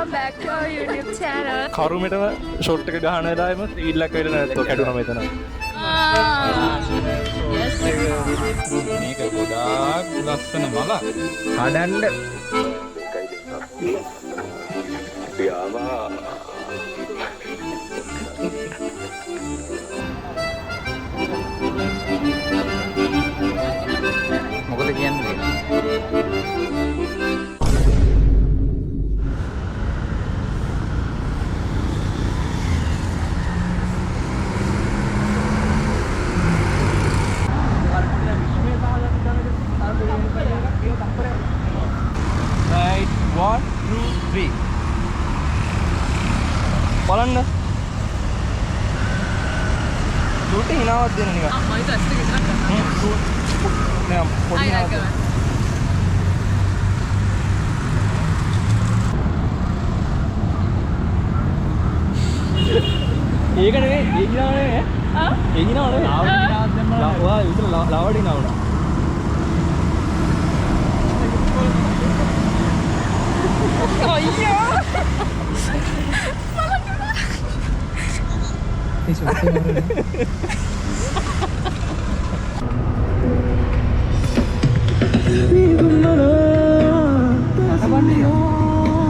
welcome back to our YouTube channel. කරුමෙටම shot එක ගහන වෙලාවෙම රීල් එකක් වෙලා නැත්තෝ කැඩුනා මෙතන. මේක ගොඩාක් ලස්සන මල. කඩන්න. මොකද කියන්නේ? Right, 1, 2, 3. බලන්න. ෂූට් එක හිනාවක් දෙන්න නිකන්. අම්මයි ටෙස්ට් එක විතරක් කරනවා. නෑ පොඩි හිනාවක් දෙන්න. ඒක නෙවෙයි, ඒ හිනාව නෙවෙයි. ඒ හිනාව නෙවෙයි. වා විතර ලවඩි නවුණා. අයියා.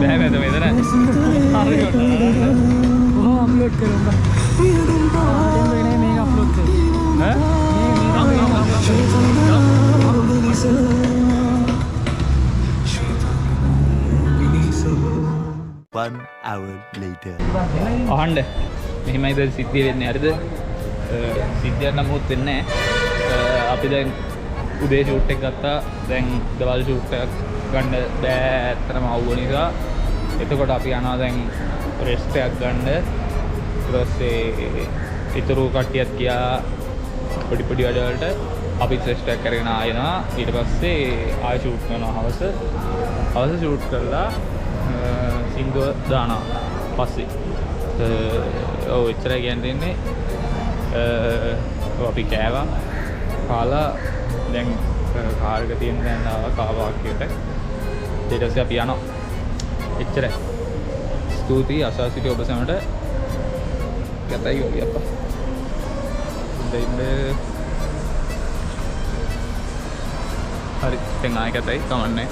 බෑ නේද මෙතන? හරියට. ඔහොම අප්ලෝඩ් කරමු. දැන් මේක අප්ලෝඩ් කරමු. ඈ? One hour later. අහන්න. මෙහෙමයිද සිද්ධිය වෙන්නේ හරිද? සිද්ධියක් නම් මොකුත් වෙන්නේ නැහැ. අපි දැන් උදේ ෂූට් එක ගත්තා. දැන් දවල් ෂූට් එකක් ගන්න බෑ ඇත්තටම අවුව නිසා. එතකොට අපි යනවා දැන් රෙස්ට් එකක් ගන්න. ඊට පස්සේ ඊතරු කට්ටියත් ගියා පොඩි පොඩි වැඩ වලට. අපිත් රෙස්ට් එකක් කරගෙන ආයෙනවා. ඊට පස්සේ ආයෙ ෂූට් කරනවා හවස. හවස ෂූට් කරලා සිංගව දානවා පස්සේ. ඔව් එච්චරයි කියන්න දෙන්නේ. අපි කෑවා කාලා දැන් කාර් එක තියෙන තැන ආවා කාවාක්කයට. ඊට පස්සේ අපි යනවා. එච්චරයි. ස්තුතියි අසස් සිටි ඔබ සැමට. ගතයි ඔය අප්පා. දෙන්න හරි දැන් ආයෙ ගතයි කමන්නේ.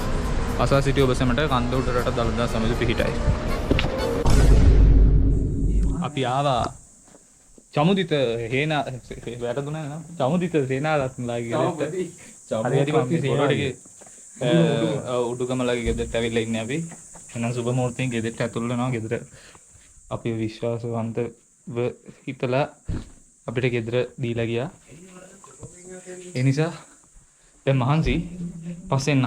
අසස් සිටි ඔබ සැමට කන්ද උඩරට දළදා සමිති පිහිටයි. අපි ආවා චමුදිත හේන වැරදුනා නේද? චමුදිත සේනාරත්නලාගේ ගෙදරට. හරියට මම සේනාවටගේ උඩුගමලගේ ගෙදරට ඇවිල්ලා ඉන්නේ අපි. එහෙනම් සුබ මුහුර්තයෙන් ගෙදරට ඇතුල් වෙනවා. ගෙදර අපි විශ්වාසවන්තව හිතලා අපිට ගෙදර දීලා ගියා. ඒ නිසා දැන් මහන්සි පස්සේ එන්න.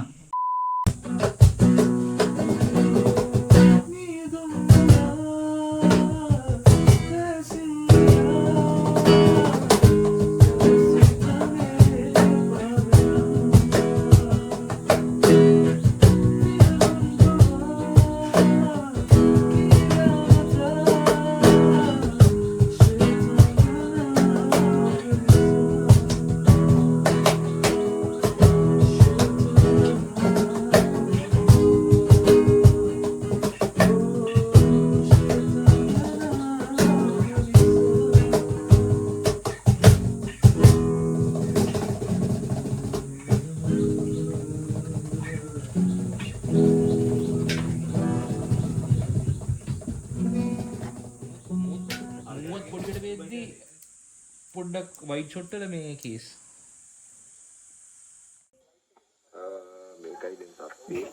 පොඩ්ඩක් වයිට් ෂොට් එක මේ කේස් මේකයි දැන් සත්‍යය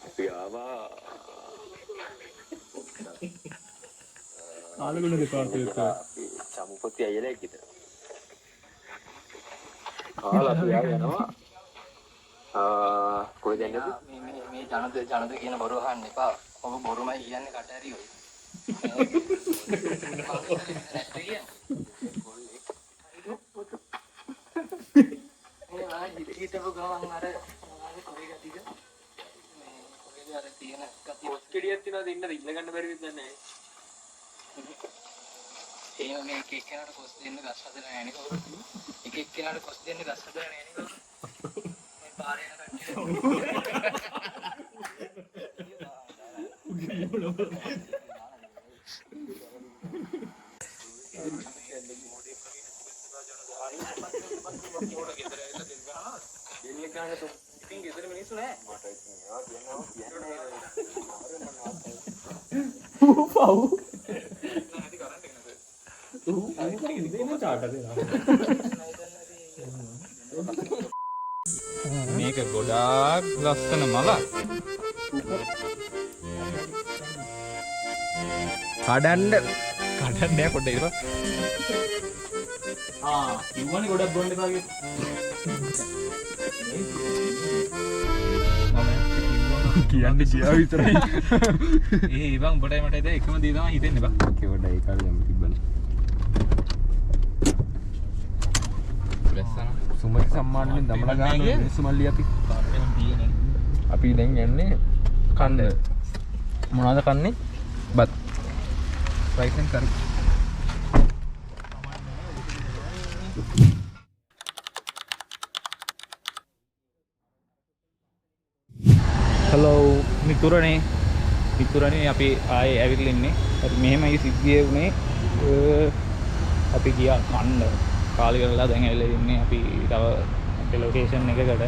අපි ආවා ආලුගුණ දෙපාර්තමේන්තුවේ සමුපති අයියලා එක්කද කාලා අපි යනවා කොහෙද යන්නේ මේ ජනද කියන බොරු අහන්න එපා. ඔබ බොරුමයි කියන්නේ කට ඇරියෝ. හිටපු ගමන් අර කොයි ගතියද මේ කොයිද අර තියෙන ගතිය පොස් කෙඩියක් තියනවා දෙන්න ඉන්න ගන්න බැරි වෙද්ද නැහැ. එහෙම මේ එක එක්කෙනාට කොස් දෙන්න ගස් හදලා නැහැ නේ කවුරුත්. එක එක්කෙනාට කොස් දෙන්න ගස් හදලා නැහැ නේ කවුරුත්. මේ පාරේ යන කට්ටිය මේක ගොඩාක් ලස්සන මලක්. කඩන්න පොඩ්ඩ ඉර. කිව්වනේ ගොඩක් බොන්න එපා කියන්නේ කියා විතරයි. ඒ බං උඹටයි මටයි දැන් එකම දේ තමයි හිතෙන්නේ බං. කෙවඩ ඒ කාලේ යම් තිබ්බනේ. ලස්සන. සුමති සම්මානෙන් දමලා ගන්න මිනිස්සු මල්ලි අපි. පාරේම තියෙන්නේ. අපි දැන් යන්නේ කන්න. මොනවද කන්නේ? බත්. Rice and curry. හලෝ මිතුරනේ අපි ආයේ ඇවිල්ලා ඉන්නේ. හරි මෙහෙමයි සිද්ධිය උනේ. අපි ගියා කන්න. කාලේ කරලා දැන් ඇවිල්ලා ඉන්නේ අපි තව අපේ ලොකේෂන් එකකට.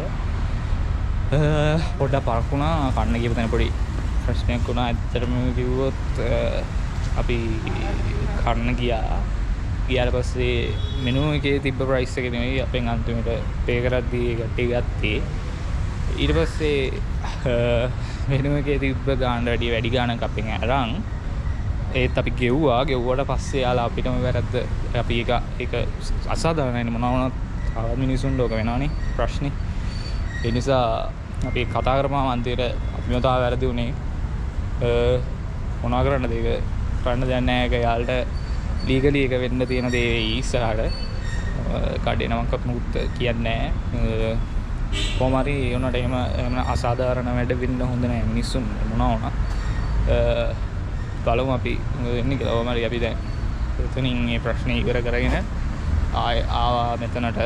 පොඩ්ඩක් පරක්ුණා කන්න ගියපු තැන පොඩි ප්‍රශ්නයක් වුණා. ඇත්තටම කිව්වොත් අපි කන්න ගියාට පස්සේ මෙනු එකේ තිබ්බ ප්‍රයිස් එක නෙමෙයි අපෙන් අන්තිමට පේ කරද්දී ගැටි ගත්තේ. ඊට පස්සේ මෙනු එකේ තිබ්බ ගාන වැඩි ගානක් අපෙන් අරන් ඒත් අපි ගෙව්වට පස්සේ යාලා අපිටම වැරද්ද අපි ඒක අසාධාරණයි මොනවා වුණත් තවත් මිනිසුන්ට ඕක වෙනවනේ ප්‍රශ්නේ. ඒ නිසා අපි කතා කරපුවාම අන්තිමට අපිම තමයි වැරදි උනේ. මොනවා කරන්නද ඒක කරන්න දෙයක් නැහැ. ඒක යාළට ලීගලි එක වෙන්න තියෙන දේ ඉස්සරහට කඩේ නමක් මොකුත් කියන්නේ නැහැ. කොහොම හරි උනට එහෙම අසාධාරණ වැඩ වෙන්න හොඳ නැහැ මිනිස්සුන් මොනවා වුණත්. බලමු අපි එන්නේ කියලා. කොහොම හරි අපි දැන් එතනින් මේ ප්‍රශ්නේ ඉවර කරගෙන ආවා මෙතනට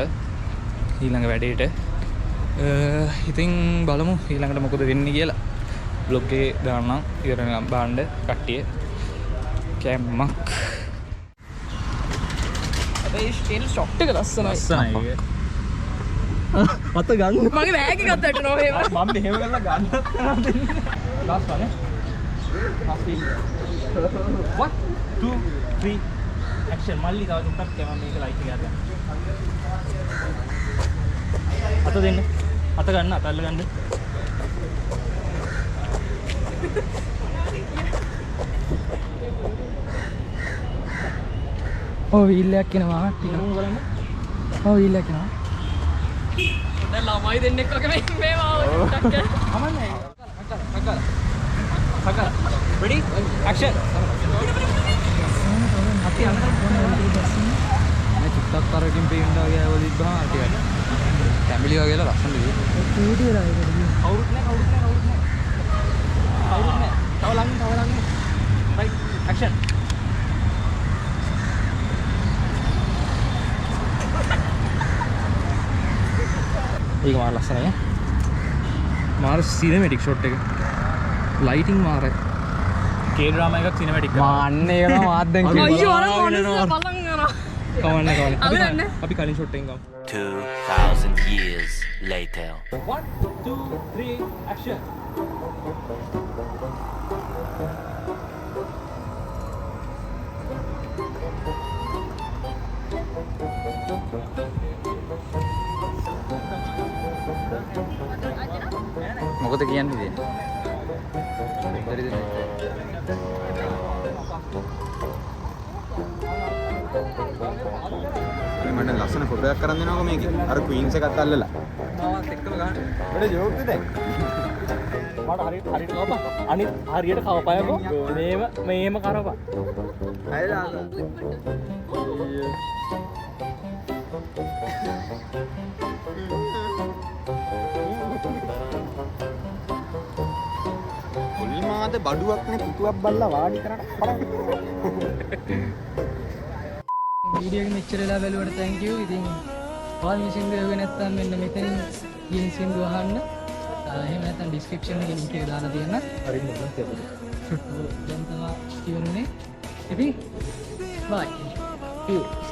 ඊළඟ වැඩේට. ඉතින් බලමු ඊළඟට මොකද වෙන්නේ කියලා. බ්ලොග් එකේ දාන්නම් ඉවරනම් බාන්න කට්ටිය කැම්මක්. අපේ ස්ටිල් ෂොට් එක ලස්සනයි. ලස්සනයි. අත ගන්න. මගේ බෑග් එක ගත්තට නෝ එහෙම. මම මෙහෙම කරලා ගන්නත් කරා දෙන්නේ. ලාස්ට් වනේ. What? 2 3 action. මල්ලි තව දුක්ක් කැම මේක ලයිට් එක ගන්න. අත දෙන්න. අත ගන්න අත අල්ල ගන්න. ඔව් වීල් එකක් එනවා ටික. ඔව් වීල් එකක් එනවා. දැන් ළමයි දෙන්නෙක් වගේ මේ මාව ටක් කමන්නේ. හකල. ready? action. අපි මේ චුට්ටක් තරකින් පේන්න වගේ ආවල ඉබ්බහම ටිකක්. ෆැමිලි වගේලා ලස්සන දෙයක්. කූටි වෙලා ඒකට ගියා. කවුරුත් නැහැ. තව ළඟින්. right action. ඒක මාර ලස්සනයි. මාර සිනමැටික් ෂොට් එක. ලයිටින් මාරයි. කේ ඩ්‍රාමා එකක් සිනමැටික් කරනවා. මාන්න ඒකම මාත් දැන් අයියෝ අර මොනස බලන් යනවා. කවන්න. අපි කලින් ෂොට් එකෙන් ගමු. 2000 years later. 1 2 3 action. මොකද කියන්නේ ඉතින්? මට ලස්සන ෆොටෝ එකක් කරන් දෙනවකෝ මේකේ. අර ක්වීන්ස් එකත් අල්ලලා. මාවත් එක්කම ගන්න. වැඩ ජෝක්ද දැන්? මට හරියට කවපන්. අනිත් හරියට කවපයකෝ. මේම කරපන්. අයලා. කොල්මාද බඩුවක් නේ පුතුවක් බල්ලා වාඩි කරලා වීඩියෝ එක මෙච්චර වෙලා බැලුවට thank you. ඉතින් ඔයාලා මේ සින්දුව ඇහුවේ නැත්නම් මෙන්න මෙතනින් ගිහින් සින්දුව අහන්න. එහෙම නැත්නම් description එකේ link එක දාලා තියෙනවා. හරියට දැන් තමයි ඉවරනේ. ඉතින් bye. See you.